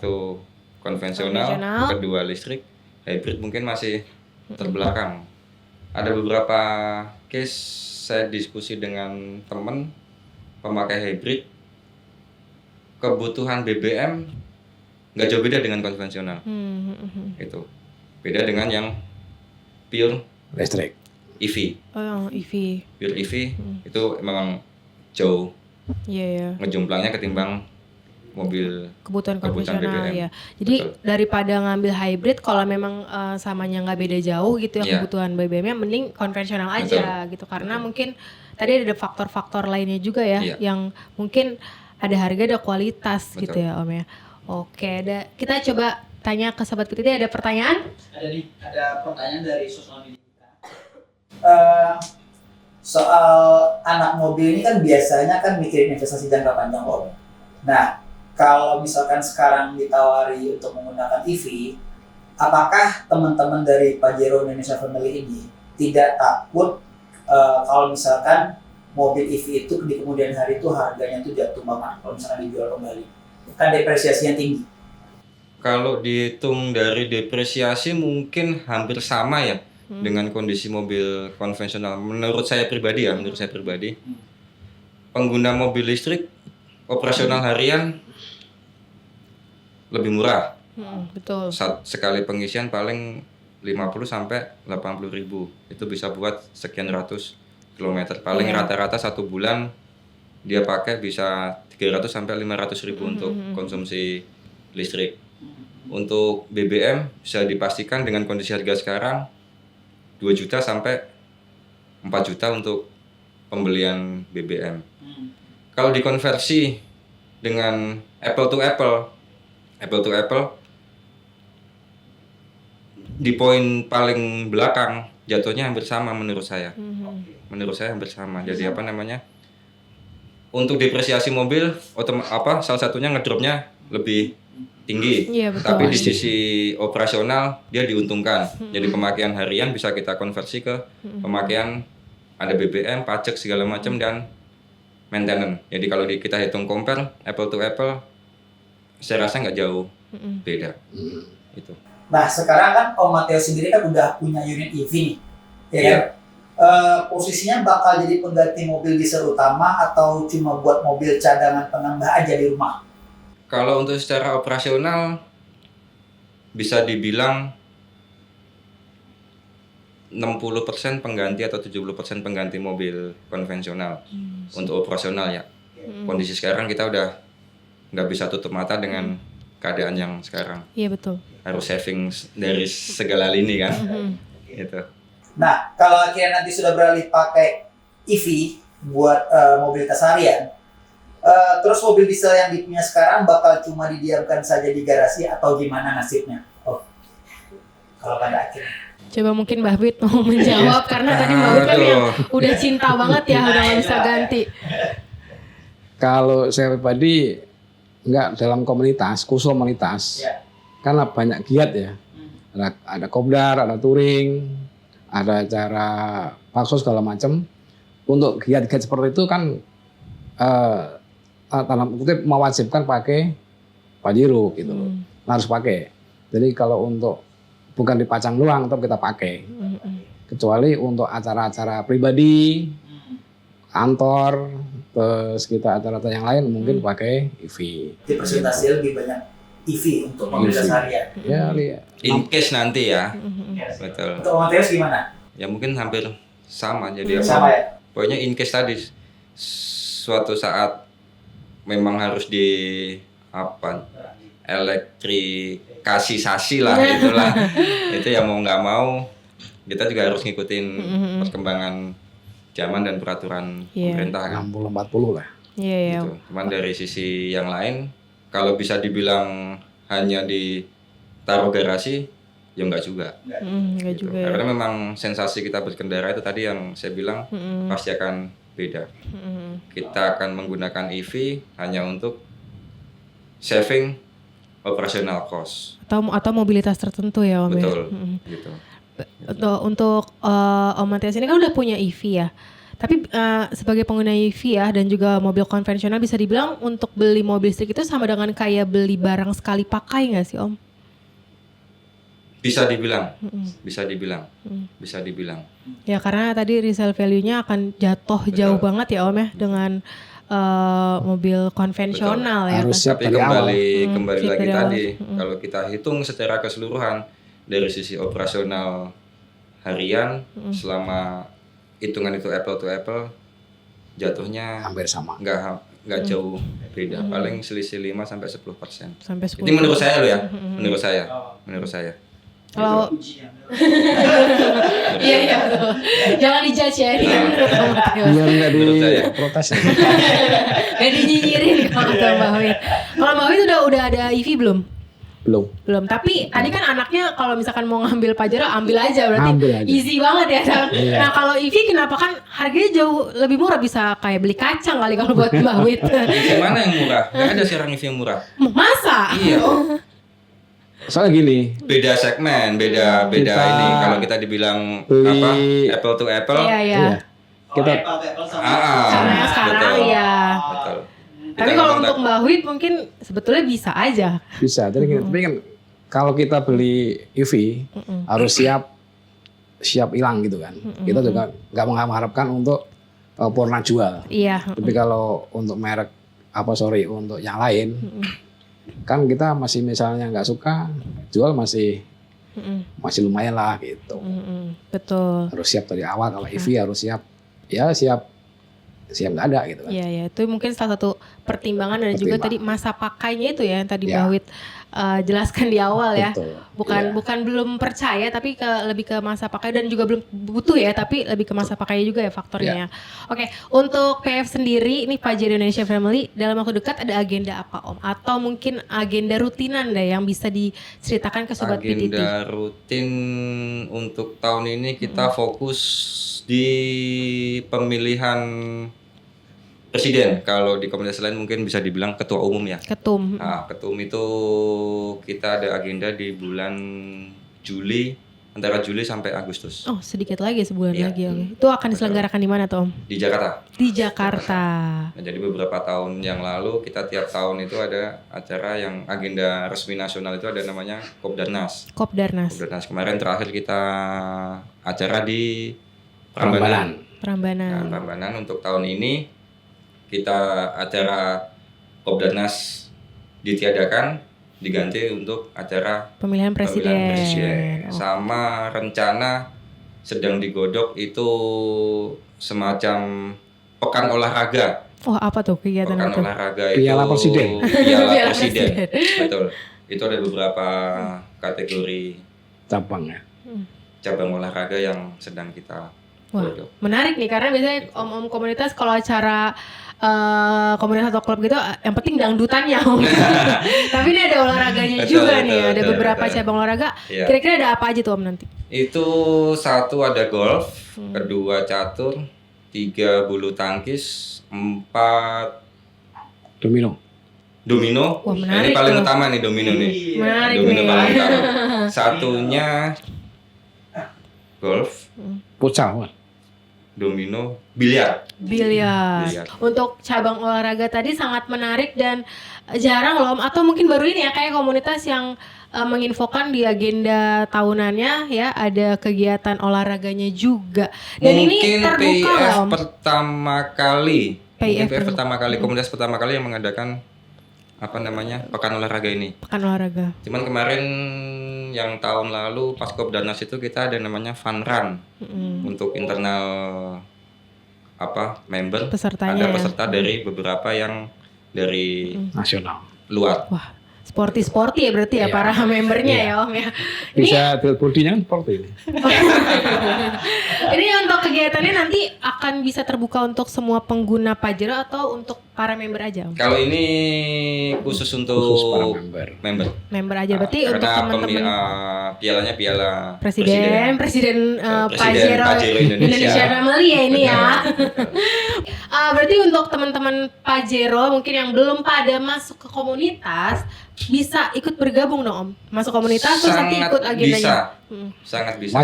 konvensional, kedua listrik, hybrid mungkin masih terbelakang. Ada beberapa case saya diskusi dengan teman pemakai hybrid, kebutuhan BBM nggak jauh beda dengan konvensional. Itu beda dengan yang pure Listrik. EV. Oh, EV. Pure EV itu memang jauh Iya. ngejumplangnya ketimbang mobil Kebutuhan Kebutuhan konvensional BBM. ya. Jadi Betul. daripada ngambil hybrid, kalau memang samanya nggak beda jauh gitu ya Iya. kebutuhan BBM-nya, mending konvensional aja gitu. Karena mungkin tadi ada faktor-faktor lainnya juga ya, Iya. yang mungkin ada harga, ada kualitas Betul. gitu ya Om ya. Oke, kita coba tanya ke Sobat PTT, ada pertanyaan? Ada pertanyaan dari sosial media kita. Soal anak mobil ini kan biasanya kan mikirin investasi jangka panjang Om. Nah, kalau misalkan sekarang ditawari untuk menggunakan EV, apakah teman-teman dari Pajero Indonesia Family ini tidak takut kalau misalkan mobil EV itu di kemudian hari itu harganya itu jatuh banget kalau misalkan dijual kembali? Kan depresiasinya tinggi. Kalau dihitung dari depresiasi mungkin hampir sama ya dengan kondisi mobil konvensional. Menurut saya pribadi ya, pengguna mobil listrik operasional harian lebih murah. Betul. Sekali pengisian paling 50 sampai 80 ribu. Itu bisa buat sekian ratus kilometer. Paling rata-rata 1 bulan dia pakai bisa 300 sampai 500 ribu untuk konsumsi listrik. Untuk BBM bisa dipastikan dengan kondisi harga sekarang 2 juta sampai 4 juta untuk pembelian BBM. Kalau dikonversi dengan apple to apple di poin paling belakang jatuhnya hampir sama menurut saya. Menurut saya hampir sama. Jadi untuk depresiasi mobil salah satunya ngedropnya lebih tinggi. Iya, betul. Tapi di sisi operasional dia diuntungkan. Jadi pemakaian harian bisa kita konversi ke pemakaian ada BBM, pajak segala macam dan maintenance. Jadi kalau kita hitung compare apple to apple, saya rasa nggak jauh beda. Itu. Nah sekarang kan Om Mateus sendiri kan udah punya unit EV nih, ya kan? Posisinya bakal jadi pengganti mobil diesel utama atau cuma buat mobil cadangan penambah aja di rumah? Kalau untuk secara operasional bisa dibilang 60% pengganti atau 70% pengganti mobil konvensional untuk operasional ya. Kondisi sekarang kita udah nggak bisa tutup mata dengan keadaan yang sekarang. Iya, betul. Harus saving dari segala lini kan. Gitu. Nah kalau akhirnya nanti sudah beralih pakai EV buat mobilitas harian, terus mobil diesel yang dipunya sekarang bakal cuma didiamkan saja di garasi atau gimana nasibnya? Oh, kalau pada akhirnya. Coba mungkin Mbak Wit mau menjawab karena tadi Mbak Wit kan yang udah cinta banget ya, udah nggak bisa ganti. Kalau saya pribadi enggak dalam komunitas, khusus komunitas, karena banyak giat ya. Ada kopdar, ada touring, ada acara bakso segala macam. Untuk giat-giat seperti itu kan dalam kutip mewajibkan pakai Pajero gitu loh. Harus pakai. Jadi kalau untuk bukan dipajang doang tetap kita pakai. Kecuali untuk acara-acara pribadi, kantor, terus kita acara-acara yang lain mungkin pakai EV. Di persentase lebih banyak EV untuk mobilitas harian. Ya, lihat. In case nanti ya. Betul. Untuk Om Mateus gimana? Ya mungkin hampir sama. Jadi Sama ya? pokoknya in case tadi suatu saat memang harus elektrifikasi lah itulah. Itu ya mau nggak mau kita juga harus ngikutin perkembangan zaman dan peraturan pemerintah kan. 60-40 lah. Iya, iya. Gitu. Cuman dari sisi yang lain kalau bisa dibilang hanya ditaruh garasi, ya enggak juga. Enggak Gitu. juga ya. Karena memang sensasi kita berkendara itu tadi yang saya bilang pasti akan beda. Kita akan menggunakan EV hanya untuk saving operational cost. Atau mobilitas tertentu ya Om ya. Betul. Gitu. Untuk Om Matias ini kan udah punya EV ya. Tapi sebagai pengguna EV ya dan juga mobil konvensional bisa dibilang untuk beli mobil listrik itu sama dengan kayak beli barang sekali pakai nggak sih Om? Bisa dibilang. Bisa dibilang. Ya karena tadi resale value-nya akan jatuh jauh banget ya Om ya dengan mobil konvensional ya. Harus Kan? siap Tapi dari awal. kembali Siap lagi dari awal. tadi, kalau kita hitung secara keseluruhan dari sisi operasional harian selama hitungan itu apple to apple, jatuhnya Hampir sama. nggak jauh beda, paling selisih 5-10%. Sampai 10. Ini menurut saya loh ya, menurut saya. Kalau Ujian. iya betul. Jangan dijudge ya ini kan menurut Om Matias. Biar nggak Menurut saya. diprotes. Gak dinyinyirin kalau kata Mbak Wit. Kalau Mbak Wit udah ada EV belum? Belum. Belum. Tapi tadi kan anaknya kalau misalkan mau ngambil Pajero ambil aja berarti Ambil aja. easy banget ya. Iya. Nah kalau EV kenapa kan harganya jauh lebih murah, bisa kayak beli kacang kali kalau buat Mbak Wit. Gimana yang murah? Nggak ada sekarang EV yang murah. Masa? Iya. Soalnya gini, Beda segmen, beda Kita ini. Kalau kita dibilang beli- apple to apple, Iya. iya, kita Apple sama Sama yang sekarang betul. ya. Betul. Tapi Kita kalau ngomong untuk Mbak Wit mungkin sebetulnya bisa aja. bisa. Tapi kan kalau kita beli EV harus siap hilang gitu kan. Kita juga nggak mengharapkan untuk purna jual. Iya. Tapi kalau untuk merek untuk yang lain kan kita masih misalnya nggak suka jual masih lumayan lah gitu. Betul. Harus siap dari awal. Kalau EV harus siap nggak ada gitu kan. Iya ya, itu mungkin salah satu pertimbangan dan juga tadi masa pakainya itu ya yang tadi Mbak Ya. Wit jelaskan di awal ya. Betul. Bukan belum percaya tapi lebih ke masa pakai dan juga belum butuh ya, tapi lebih ke masa pakainya juga ya faktornya ya. Oke, untuk PF sendiri ini Pajero Indonesia Family dalam waktu dekat ada agenda apa Om? Atau mungkin agenda rutinan deh yang bisa diceritakan ke Sobat PTT? agenda rutin untuk tahun ini kita fokus di pemilihan presiden. Kalau di komunitas lain mungkin bisa dibilang ketua umum ya. Ketum. Nah, ketum itu kita ada agenda di bulan Juli, antara Juli sampai Agustus Oh, sedikit lagi sebulan Iya. lagi. Oke. Itu akan diselenggarakan di mana tuh Om? di Jakarta. Di Jakarta. Nah, jadi beberapa tahun yang lalu kita tiap tahun itu ada acara yang agenda resmi nasional itu ada namanya Kopdarnas. Kopdarnas. Kopdarnas kemarin terakhir kita acara di Prambanan. Nah, Prambanan. Prambanan untuk tahun ini kita acara Kopdarnas ditiadakan, diganti untuk acara Pemilihan pemilihan presiden. Oh. Sama rencana sedang digodok itu semacam pekan olahraga. Oh, apa tuh kegiatan Pekan itu? olahraga itu Piala Presiden. Piala Piala Presiden. Presiden. Betul. Itu ada beberapa kategori Cabang ya. cabang olahraga yang sedang kita Wah, godok. menarik nih karena biasanya om-om komunitas kalau acara komunitas atau klub gitu yang penting dangdutannya. Tapi ini ada olahraganya Betul, juga betul, nih, ada betul, beberapa betul. cabang olahraga. Iya. Kira-kira ada apa aja tuh Om nanti? Itu satu ada golf, kedua catur, 3 bulu tangkis, 4 Domino. domino. Wah, Nah, menarik ini paling tuh. utama nih domino nih. Menarik Domino nih. paling utama. Satunya golf, Futsal. Mas. domino, biliar. Biliar. Biliar. Untuk cabang olahraga tadi sangat menarik dan jarang loh Om, atau mungkin baru ini ya kayak komunitas yang menginfokan di agenda tahunannya ya ada kegiatan olahraganya juga. Dan ini Mungkin terbuka lah PIF Om. pertama kali. Mungkin PIF PIF pertama kali, komunitas pertama kali yang mengadakan pekan olahraga ini. Pekan olahraga. Cuman kemarin yang tahun lalu pas Kopdarnas itu kita ada namanya fun run untuk internal member. Pesertanya Ada ya. peserta dari beberapa yang dari Nasional. luar. Wah, sporty ya berarti ya Iya. para membernya ya Om ya. Ini Bisa build body-nya kan seperti ini. ini untuk kegiatan kontennya nanti akan bisa terbuka untuk semua pengguna Pajero atau untuk para member aja, Om? Kalau ini khusus untuk Khusus para member. Member aja, berarti untuk Karena teman-teman pialanya piala Presiden Pajero Pajero Indonesia Family ya ini ya. Berarti untuk teman-teman Pajero mungkin yang belum pada masuk ke komunitas bisa ikut bergabung dong, Om. Masuk komunitas terus nanti ikut agendanya. Sangat bisa.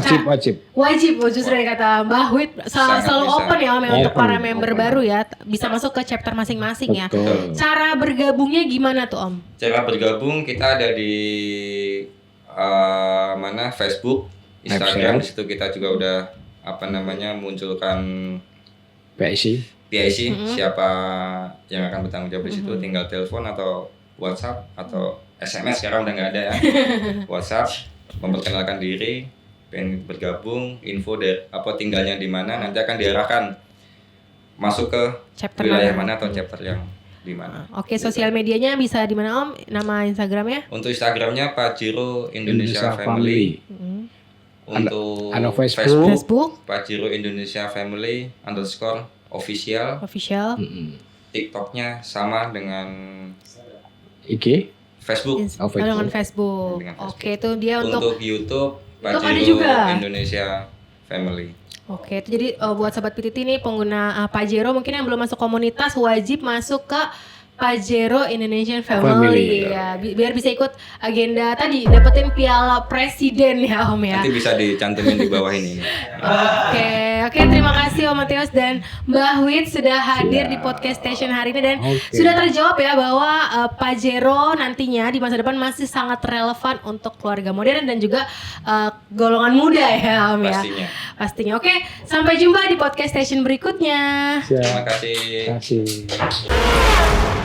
Wajib. Justru yang kata Mbah Wid Sangat selalu bisa. open ya, Om, ya, untuk Open, para member open. baru ya, bisa masuk ke chapter masing-masing ya. Betul. Cara bergabungnya gimana tuh, Om? Cara bergabung kita ada di Facebook, Instagram. Di situ kita juga udah munculkan PIC. siapa yang akan bertanggung jawab di situ, tinggal telepon atau WhatsApp atau SMS, sekarang udah nggak ada ya. WhatsApp, memperkenalkan diri, pengen bergabung, info dari tinggalnya di mana, nanti akan diarahkan masuk ke Chapter wilayah mana? mana atau chapter yang di mana. Oke, sosial medianya bisa di mana, Om? Nama Instagramnya? Untuk Instagramnya Pajero Indonesia Family. Untuk Ada Facebook. Facebook Pajero Indonesia Family _official. TikToknya sama dengan IG. Facebook. dengan Facebook. Dengan Facebook. Oke, itu dia Untuk YouTube ada Pajero juga. Indonesia Family. Oke, itu jadi buat sobat PTT nih pengguna Pajero mungkin yang belum masuk komunitas wajib masuk ke Pajero Indonesian Family, Family, ya. Biar bisa ikut agenda tadi dapetin piala presiden ya, Om ya. Nanti bisa dicantumin di bawah ini. Oke, terima kasih Om Matius dan Mbah Wid sudah hadir di podcast station hari ini dan sudah terjawab ya bahwa Pajero nantinya di masa depan masih sangat relevan untuk keluarga modern dan juga golongan muda ya, Om ya. Pastinya. Oke, sampai jumpa di podcast station berikutnya. Terima kasih. Terima kasih.